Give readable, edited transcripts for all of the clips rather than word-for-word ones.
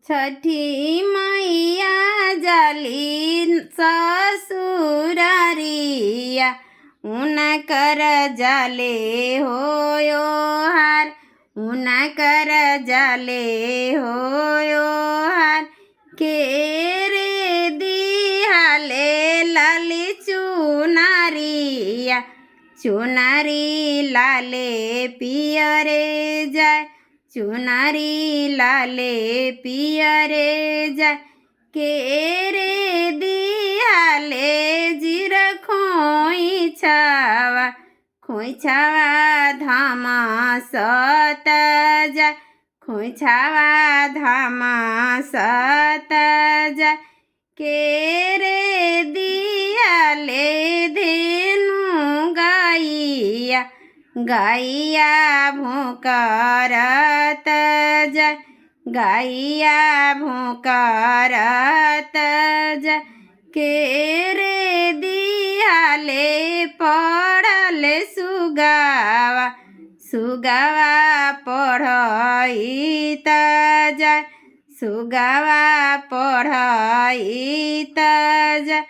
छठी मैया जाली ससुरारिया उनकर जाले होयो हार उनकर जाले होयो हार के रे दिहाले लाली चुनारिया चुनारी लाले पियरे जाय चुनारी लाले पियरे जाय के रे दिहाले जीर खोइछावा धाम सत जाय खोइछावा धाम सत जाय के रे दिहाले धेनु गाइया गाइया भोंकरत जाय गाइया भोंकरत जाय के रे दिहाले पढ़ल सुगावा सुगावा पढ़इत जाय सुगावा पढ़इत जाय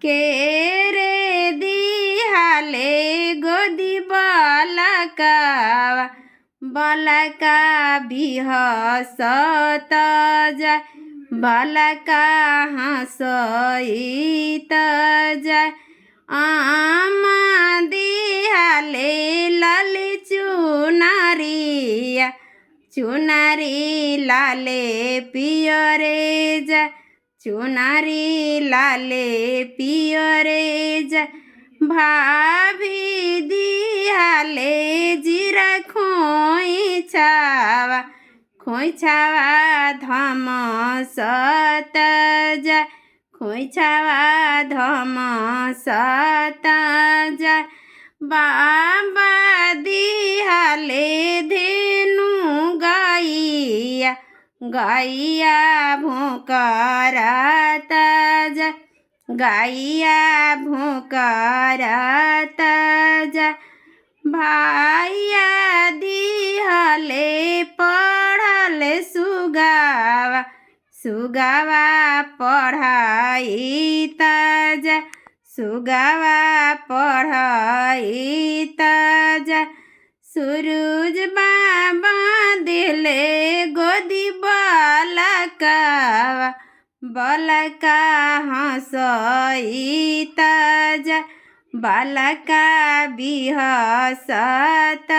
के रे दिहाले गोदी बलकावा बलका बिहसत जाय बलका हंसइत जाय आमा दिहाले लाली चुनारिया चुनारी लाले पियरे जाय चुनारी लाले पियरे जाय भाभी दिहाले जीरा खोइछावा धम सत जाय खोइछावा धम सत जाय बाबा दिहाले धेनु गाइया गाइया भोंकरत जाय गाइया भोंकरत जाय भाइया दिहले पढ़ल सुगावा सुगावा पढ़इत जाय सुगावा पढ़इत जाय सूरज बाबा दिले गोदी बलकावा बलका हंसइत जाय बलका बिहसत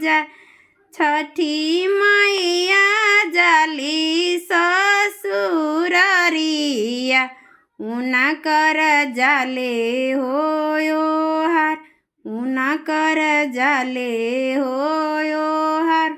जाय छठी मैया जाली ससुरारिया उनकर जाले होयो हार उनकर जाले होयो हार।